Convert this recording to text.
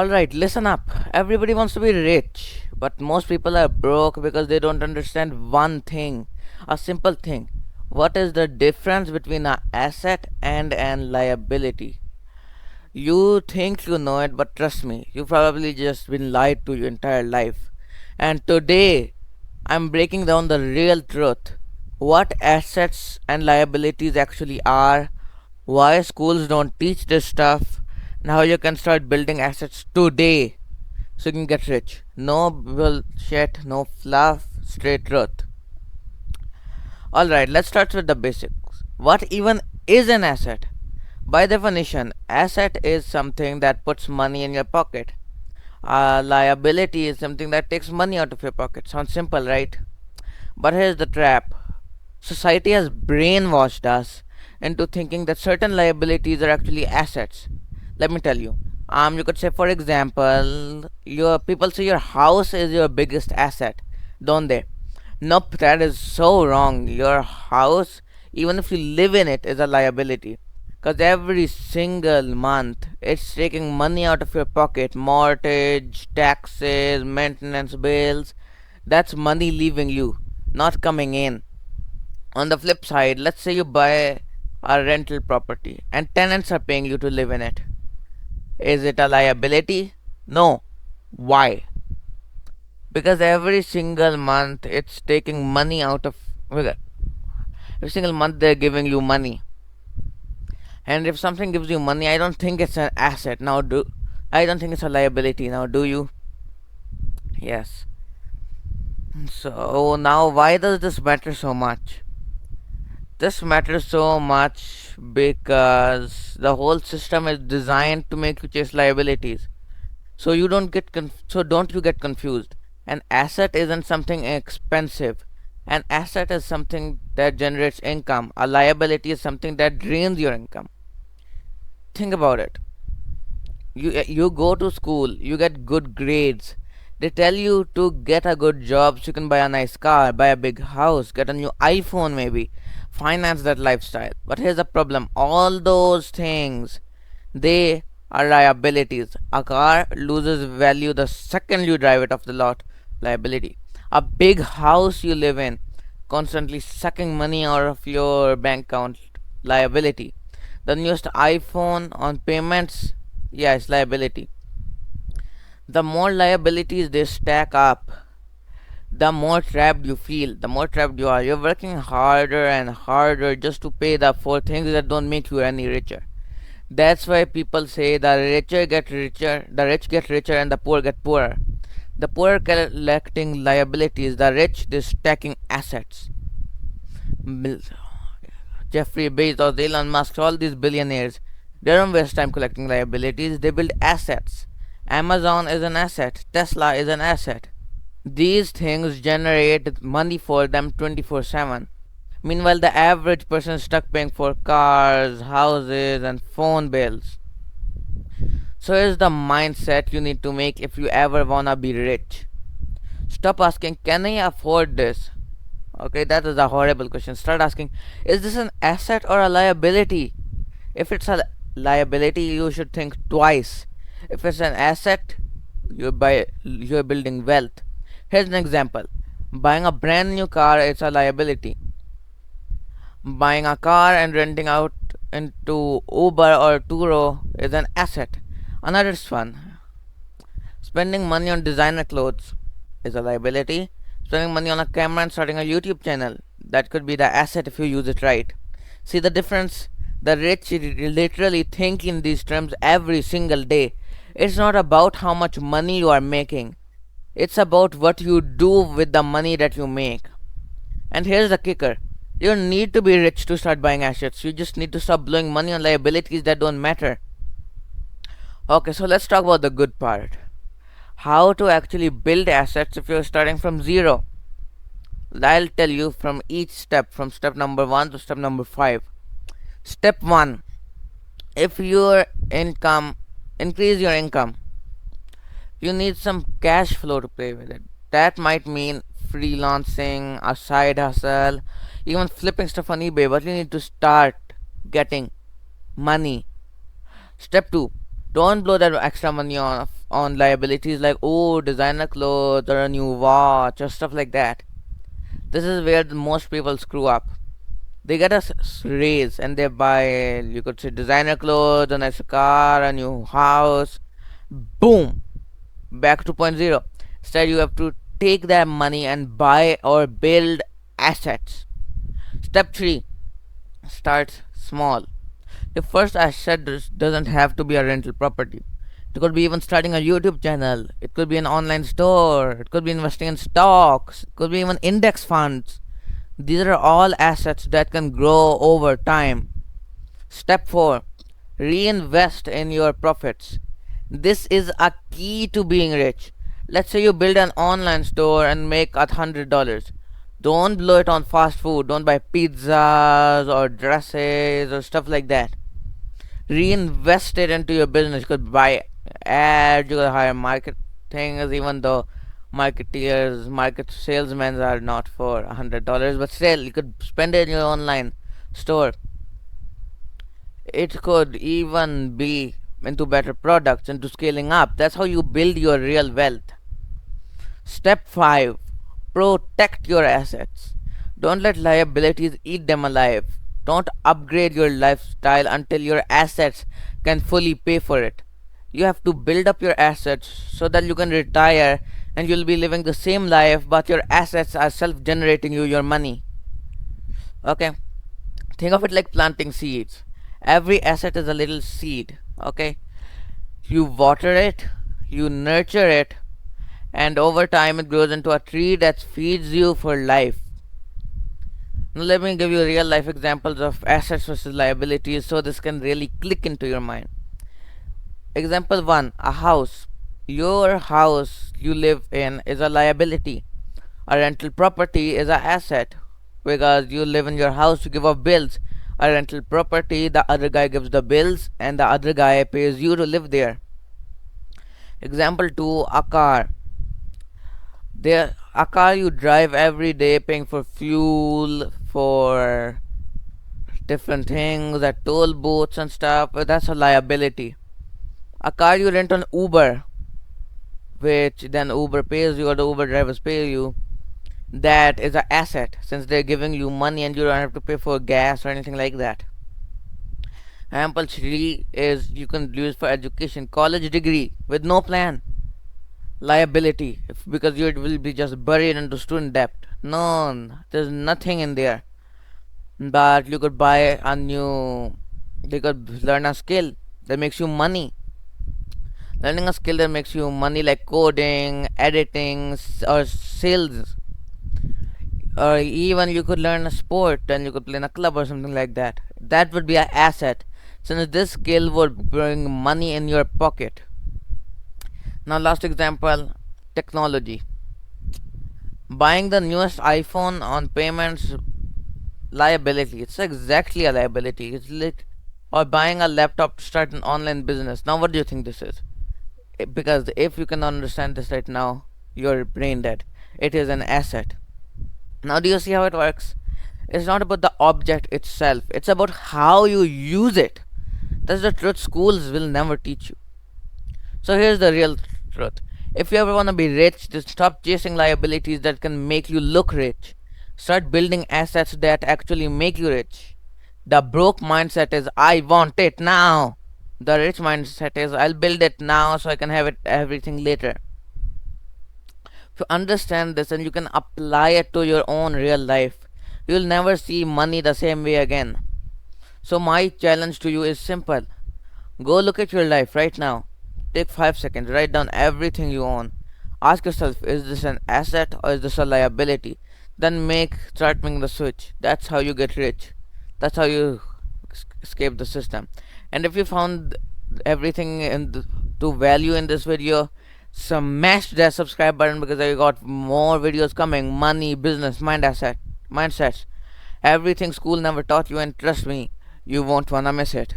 Alright, listen up. Everybody wants to be rich, but most people are broke because they don't understand one thing, a simple thing. What is the difference between an asset and an liability? You think you know it, but trust me, you've probably just been lied to your entire life. And today, I'm breaking down the real truth. What assets and liabilities actually are, why schools don't teach this stuff, and how you can start building assets today so you can get rich. No bullshit, no fluff, straight truth. Alright, let's start with the basics. What even is an asset? By definition, asset is something that puts money in your pocket. A liability is something that takes money out of your pocket. Sounds simple, right? But here's the trap. Society has brainwashed us into thinking that certain liabilities are actually assets. Let me tell you. You could say, for example, your people say your house is your biggest asset, don't they? Nope, that is so wrong. Your house, even if you live in it, is a liability. Because every single month, it's taking money out of your pocket. Mortgage, taxes, maintenance bills. That's money leaving you, not coming in. On the flip side, let's say you buy a rental property and tenants are paying you to live in it. Is it a liability? No. Why? Because every single month it's taking money out of. Every single month they're giving you money. And if something gives you money, I don't think it's an asset. Now, do I don't think it's a liability. Now, do you? Yes. So now, why does this matter so much? This matters so much because the whole system is designed to make you chase liabilities. So don't you get confused. An asset isn't something expensive. An asset is something that generates income. A liability is something that drains your income. Think about it. You go to school, you get good grades. They tell you to get a good job so you can buy a nice car, buy a big house, get a new iPhone maybe, finance that lifestyle. But here's the problem. All those things, they are liabilities. A car loses value the second you drive it off the lot. Liability. A big house you live in, constantly sucking money out of your bank account. Liability. The newest iPhone on payments, yeah, it's liability. The more liabilities they stack up, the more trapped you feel, the more trapped you are. You're working harder and harder just to pay the for things that don't make you any richer. That's why people say the rich get richer, and the poor get poorer. The poor collecting liabilities, the rich they stacking assets. Jeffrey Bezos, Elon Musk, all these billionaires, they don't waste time collecting liabilities, they build assets. Amazon is an asset, Tesla is an asset. These things generate money for them 24/7. Meanwhile, the average person is stuck paying for cars, houses, and phone bills. So, here's the mindset you need to make if you ever wanna be rich. Stop asking, can I afford this? Okay, that is a horrible question. Start asking, is this an asset or a liability? If it's a liability, you should think twice. If it's an asset, you're building wealth. Here's an example. Buying a brand new car is a liability. Buying a car and renting out into Uber or Turo is an asset. Another one. Spending money on designer clothes is a liability. Spending money on a camera and starting a YouTube channel, that could be the asset if you use it right. See the difference? The rich literally think in these terms every single day. It's not about how much money you are making. It's about what you do with the money that you make. And here's the kicker. You don't need to be rich to start buying assets. You just need to stop blowing money on liabilities that don't matter. Okay, so let's talk about the good part. How to actually build assets if you're starting from zero. I'll tell you from each step, from step number 1 to step number 5. Step 1. If your income, increase your income. You need some cash flow to play with it. That might mean freelancing, a side hustle, even flipping stuff on eBay, but you need to start getting money. Step 2. Don't blow that extra money on liabilities like, oh, designer clothes or a new watch or stuff like that. This is where the most people screw up. They get a raise and they buy, you could say, designer clothes, a nice car, a new house. Boom! Back to point zero. Instead, you have to take that money and buy or build assets. Step 3, start small. Your first asset doesn't have to be a rental property. It could be even starting a YouTube channel. It could be an online store. It could be investing in stocks. It could be even index funds. These are all assets that can grow over time. Step 4, reinvest in your profits. This is a key to being rich. Let's say you build an online store and make $100. Don't blow it on fast food. Don't buy pizzas or dresses or stuff like that. Reinvest it into your business. You could buy ads, you could hire marketers, even though marketeers, market salesmen are not for $100, but still, you could spend it in your online store. It could even be into better products, into scaling up. That's how you build your real wealth. Step 5, protect your assets. Don't let liabilities eat them alive. Don't upgrade your lifestyle until your assets can fully pay for it. You have to build up your assets so that you can retire and you'll be living the same life, but your assets are self generating you your money. Okay? Think of it like planting seeds. Every asset is a little seed. Okay? You water it, you nurture it, and over time it grows into a tree that feeds you for life. Now, let me give you real life examples of assets versus liabilities so this can really click into your mind. Example 1, a house. Your house you live in is a liability. A rental property is an asset because you live in your house, you give up bills. A rental property, the other guy gives the bills and the other guy pays you to live there. Example 2, a car. A car you drive every day, paying for fuel, for different things, at toll booths and stuff. That's a liability. A car you rent on Uber, which then Uber pays you or the Uber drivers pay you, that is an asset since they're giving you money and you don't have to pay for gas or anything like that. Example 3 is you can use for education, college degree with no plan. Liability, because you will be just buried into student debt. No, there's nothing in there. But you could buy a new, you could learn a skill that makes you money. Learning a skill that makes you money like coding, editing, or sales. Or even you could learn a sport and you could play in a club or something like that. That would be an asset since this skill would bring money in your pocket. Now, last example, technology. Buying the newest iPhone on payments, liability. It's exactly a liability. It's like, or buying a laptop to start an online business. Now, what do you think this is? Because if you can understand this right now, you're brain dead. It is an asset. Now, do you see how it works? It's not about the object itself, it's about how you use it. That's the truth schools will never teach you. So, here's the real truth. If you ever want to be rich, just stop chasing liabilities that can make you look rich. Start building assets that actually make you rich. The broke mindset is, I want it now. The rich mindset is, I'll build it now so I can have it everything later. If you understand this and you can apply it to your own real life, you'll never see money the same way again. So my challenge to you is simple. Go look at your life right now. Take 5 seconds, write down everything you own. Ask yourself, is this an asset or is this a liability? Then start making the switch. That's how you get rich. That's how you escape the system. And if you found everything to value in this video, smash that subscribe button because I got more videos coming. Money, business, mindsets. Everything school never taught you, and trust me, you won't wanna miss it.